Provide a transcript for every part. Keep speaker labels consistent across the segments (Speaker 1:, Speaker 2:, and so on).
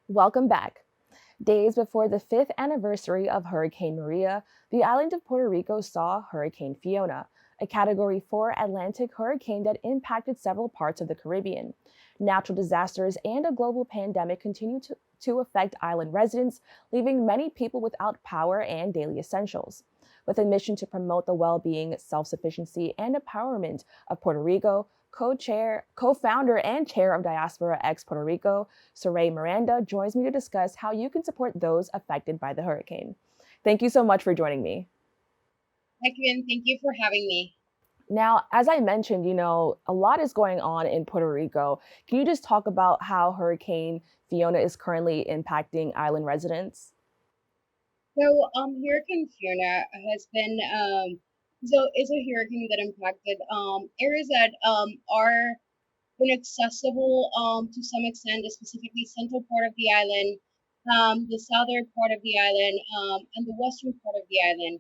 Speaker 1: Welcome back. Days before the fifth anniversary of Hurricane Maria, the island of Puerto Rico saw Hurricane Fiona, a Category 4 Atlantic hurricane that impacted several parts of the Caribbean. Natural disasters and a global pandemic continue to affect island residents, leaving many people without power and daily essentials. With a mission to promote the well being, self sufficiency, and empowerment of Puerto Rico, co founder, and chair of Diáspora X Puerto Rico, Surey Miranda joins me to discuss how you can support those affected by the hurricane. Thank you so much for joining me.
Speaker 2: Hi, Kibin. Thank you for having me.
Speaker 1: Now, as I mentioned, a lot is going on in Puerto Rico. Can you just talk about how Hurricane Fiona is currently impacting island residents?
Speaker 2: Hurricane Fiona has been so is a hurricane that impacted areas that are inaccessible to some extent, specifically central part of the island, the southern part of the island, and the western part of the island.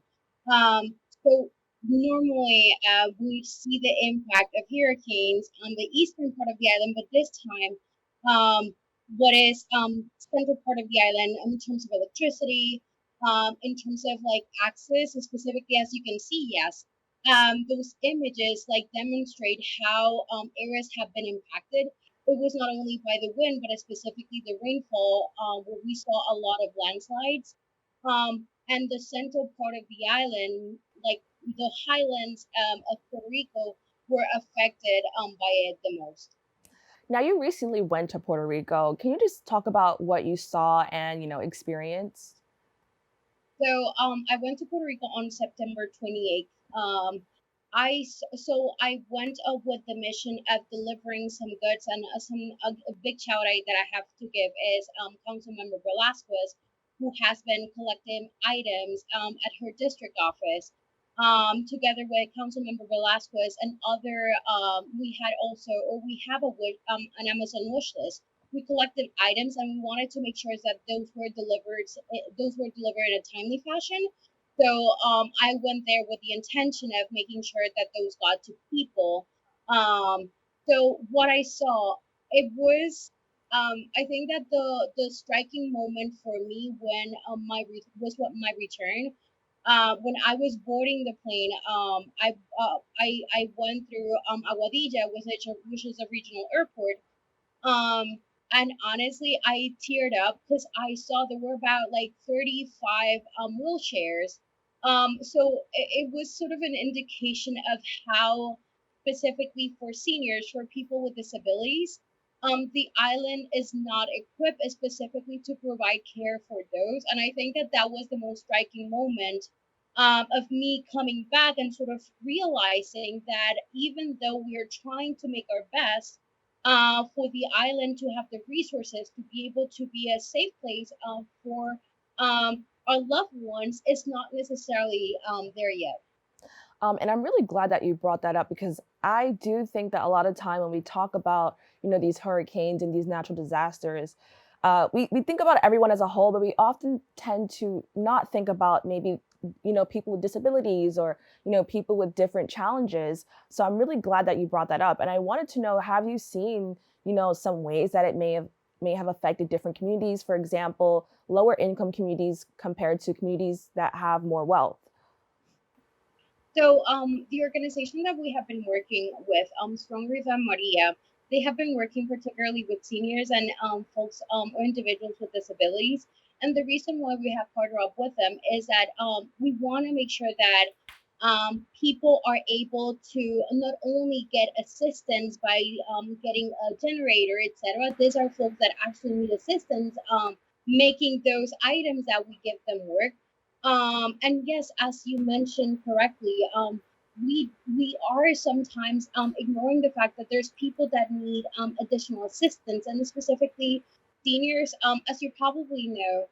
Speaker 2: So normally we see the impact of hurricanes on the eastern part of the island, but this time, what is central part of the island in terms of electricity, in terms of like access, specifically as you can see, yes, those images like demonstrate how areas have been impacted. It was not only by the wind, but specifically the rainfall, where we saw a lot of landslides. And the central part of the island, like the highlands of Puerto Rico, were affected by it the most.
Speaker 1: Now, you recently went to Puerto Rico. Can you just talk about what you saw and, experienced?
Speaker 2: I went to Puerto Rico on September 28th. I went with the mission of delivering some goods, and a big shout out that I have to give is Councilmember Velasquez, who has been collecting items at her district office. Together with Councilmember Velasquez and other, we had also, or we have an Amazon wish list. We collected items and we wanted to make sure that those were delivered in a timely fashion. I went there with the intention of making sure that those got to people. What I saw, it was I think that the striking moment for me when my return, when I was boarding the plane, I went through Aguadilla, which is a regional airport, um, and honestly, I teared up because I saw there were about like 35 wheelchairs. It was sort of an indication of how, specifically for seniors, for people with disabilities, the island is not equipped specifically to provide care for those. And I think that that was the most striking moment of me coming back and sort of realizing that even though we are trying to make our best, for the island to have the resources to be able to be a safe place for our loved ones is not necessarily there yet.
Speaker 1: And I'm really glad that you brought that up because I do think that a lot of time when we talk about, these hurricanes and these natural disasters, we think about everyone as a whole, but we often tend to not think about maybe, people with disabilities or, people with different challenges. So I'm really glad that you brought that up. And I wanted to know, have you seen, some ways that it may have affected different communities, for example, lower income communities compared to communities that have more wealth?
Speaker 2: The organization that we have been working with, Stronger Than Maria, they have been working particularly with seniors and folks or individuals with disabilities. And the reason why we have partnered up with them is that we want to make sure that people are able to not only get assistance by getting a generator, etc. These are folks that actually need assistance making those items that we give them work. And yes, as you mentioned correctly, we are sometimes ignoring the fact that there's people that need additional assistance, and specifically seniors. As you probably know,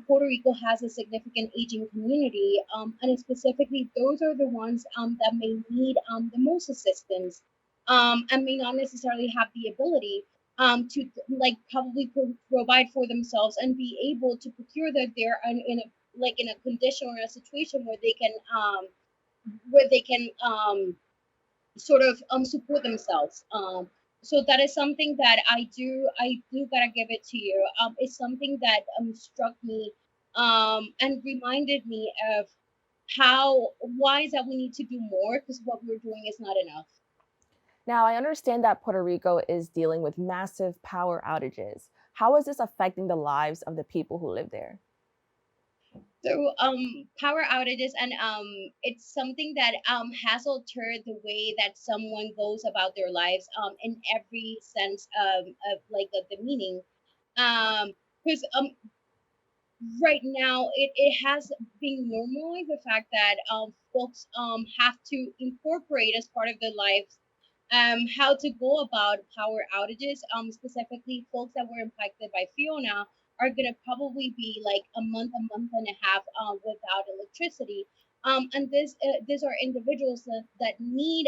Speaker 2: Puerto Rico has a significant aging community, and specifically those are the ones that may need the most assistance, and may not necessarily have the ability to like probably provide for themselves and be able to procure that they're in a like in a condition or a situation where they can sort of support themselves. So that is something that I do gotta give it to you. It's something that struck me and reminded me of how why is that we need to do more because what we're doing is not enough.
Speaker 1: Now, I understand that Puerto Rico is dealing with massive power outages. How is this affecting the lives of the people who live there?
Speaker 2: So power outages and it's something that has altered the way that someone goes about their lives in every sense of the meaning. Because right now it has been normalized the fact that folks have to incorporate as part of their lives how to go about power outages. Specifically, folks that were impacted by Fiona are going to probably be like a month and a half without electricity. And these are individuals that need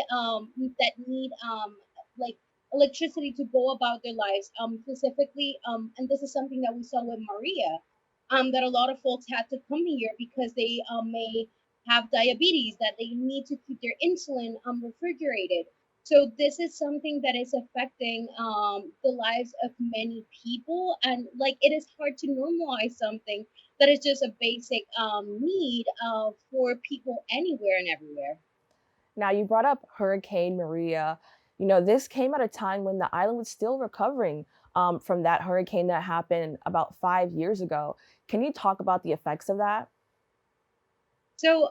Speaker 2: like electricity to go about their lives. Specifically, and this is something that we saw with Maria, that a lot of folks had to come here because they may have diabetes, that they need to keep their insulin refrigerated. So this is something that is affecting the lives of many people, and like it is hard to normalize something that is just a basic need for people anywhere and everywhere.
Speaker 1: Now, you brought up Hurricane Maria. This came at a time when the island was still recovering from that hurricane that happened about 5 years ago. Can you talk about the effects of that?
Speaker 2: So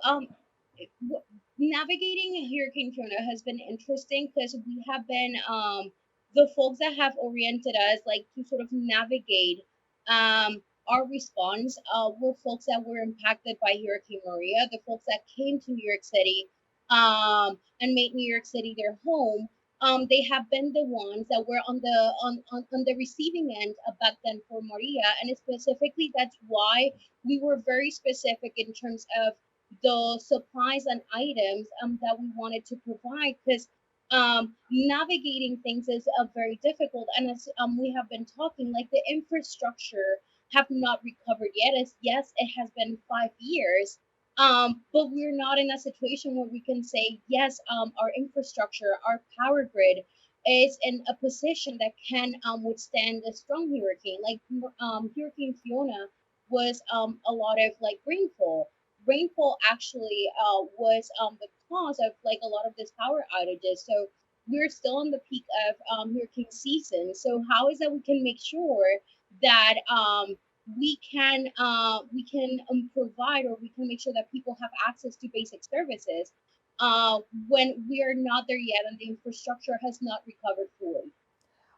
Speaker 2: navigating Hurricane Fiona has been interesting because we have been the folks that have oriented us like to sort of navigate our response were folks that were impacted by Hurricane Maria, the folks that came to New York City and made New York City their home. They have been the ones that were on the receiving end back then for Maria, and specifically that's why we were very specific in terms of the supplies and items that we wanted to provide because navigating things is very difficult. And as we have been talking, like the infrastructure have not recovered yet. As yes, it has been 5 years, but we're not in a situation where we can say yes, our infrastructure, our power grid is in a position that can withstand a strong hurricane. Like Hurricane Fiona was a lot of like rainfall. Rainfall actually was the cause of like a lot of this power outages. So we're still in the peak of hurricane season. So how is that we can make sure that we can provide, or we can make sure that people have access to basic services when we are not there yet and the infrastructure has not recovered fully.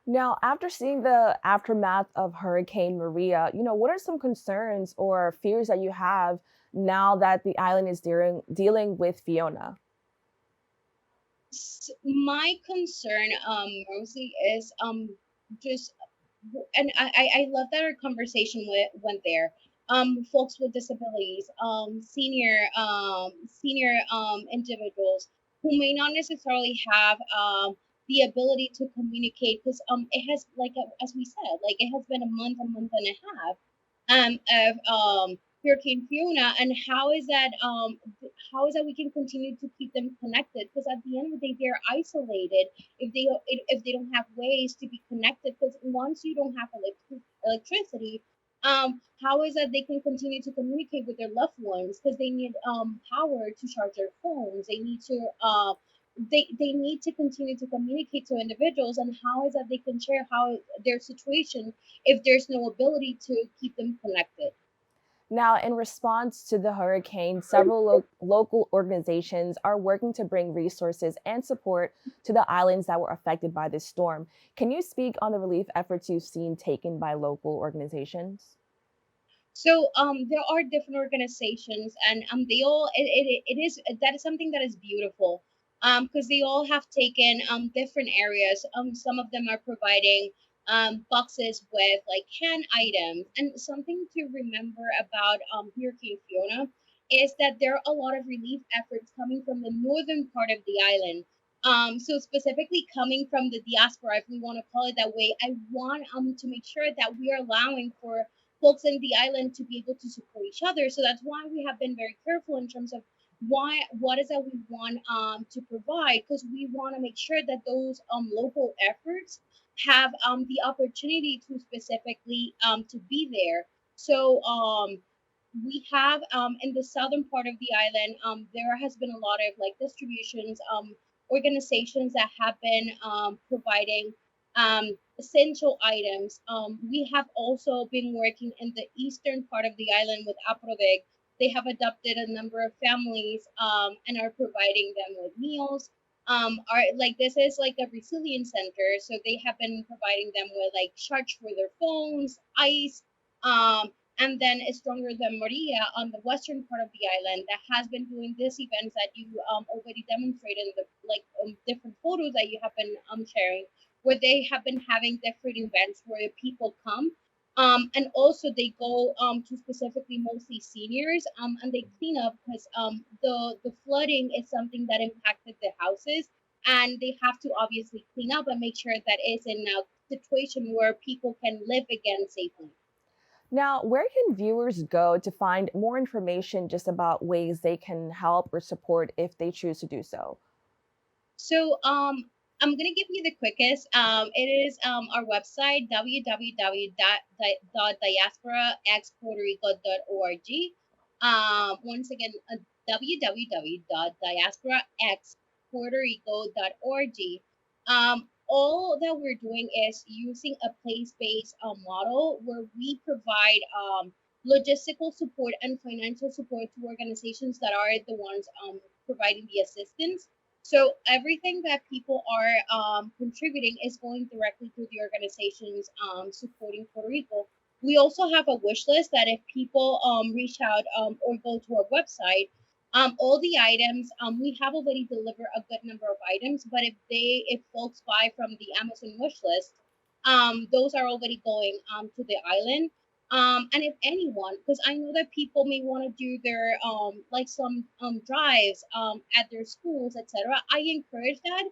Speaker 1: Now, after seeing the aftermath of Hurricane Maria, what are some concerns or fears that you have now that the island is dealing with Fiona?
Speaker 2: My concern mostly is just and I love that our conversation went there. Folks with disabilities, senior individuals who may not necessarily have the ability to communicate because it has as we said, like it has been a month and a half of Hurricane Fiona, and how is that we can continue to keep them connected? Because at the end of the day, they're isolated if they don't have ways to be connected. Because once you don't have electricity, how is that they can continue to communicate with their loved ones? Because they need power to charge their phones. They need to continue to communicate to individuals, and how is that they can share how their situation if there's no ability to keep them connected.
Speaker 1: Now, in response to the hurricane, several local organizations are working to bring resources and support to the islands that were affected by this storm. Can you speak on the relief efforts you've seen taken by local organizations?
Speaker 2: So there are different organizations, and they all it is that is something that is beautiful, because they all have taken different areas. Some of them are providing boxes with like hand items, and something to remember about Hurricane Fiona is that there are a lot of relief efforts coming from the northern part of the island. So specifically coming from the diaspora, if we want to call it that way, I want to make sure that we are allowing for folks in the island to be able to support each other. So that's why we have been very careful in terms of what is that we want to provide, because we want to make sure that those local efforts have the opportunity to specifically to be there. So we have in the southern part of the island, there has been a lot of like distributions, organizations that have been providing essential items. We have also been working in the eastern part of the island with Aprodeg. They have adopted a number of families and are providing them with meals. Are like this is like a resilience center, so they have been providing them with like charge for their phones, ice, and then it's Stronger Than Maria on the western part of the island that has been doing these events that you already demonstrated in the like different photos that you have been sharing, where they have been having different events where people come. And also they go to specifically mostly seniors, and they clean up because the flooding is something that impacted the houses, and they have to obviously clean up and make sure that it's in a situation where people can live again safely.
Speaker 1: Now, where can viewers go to find more information just about ways they can help or support if they choose to do so?
Speaker 2: So I'm gonna give you the quickest. It is our website www.diasporaxpuertorico.org. Once again, www.diasporaxpuertorico.org. All that we're doing is using a place-based model where we provide logistical support and financial support to organizations that are the ones providing the assistance. So everything that people are contributing is going directly to the organizations supporting Puerto Rico. We also have a wish list that if people reach out or go to our website, all the items we have already delivered a good number of items. But if folks buy from the Amazon wish list, those are already going to the island. And if anyone, because I know that people may want to do their like some drives at their schools, etc. I encourage that,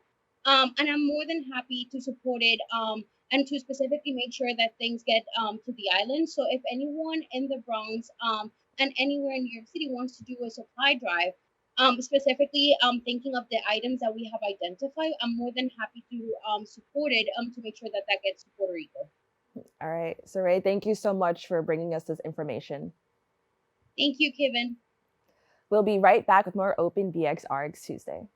Speaker 2: and I'm more than happy to support it, and to specifically make sure that things get to the island. So if anyone in the Bronx and anywhere in New York City wants to do a supply drive, specifically thinking of the items that we have identified, I'm more than happy to support it to make sure that that gets to Puerto Rico.
Speaker 1: All right, Surey, thank you so much for bringing us this information.
Speaker 2: Thank you, Kibin.
Speaker 1: We'll be right back with more Open BxRx Tuesday.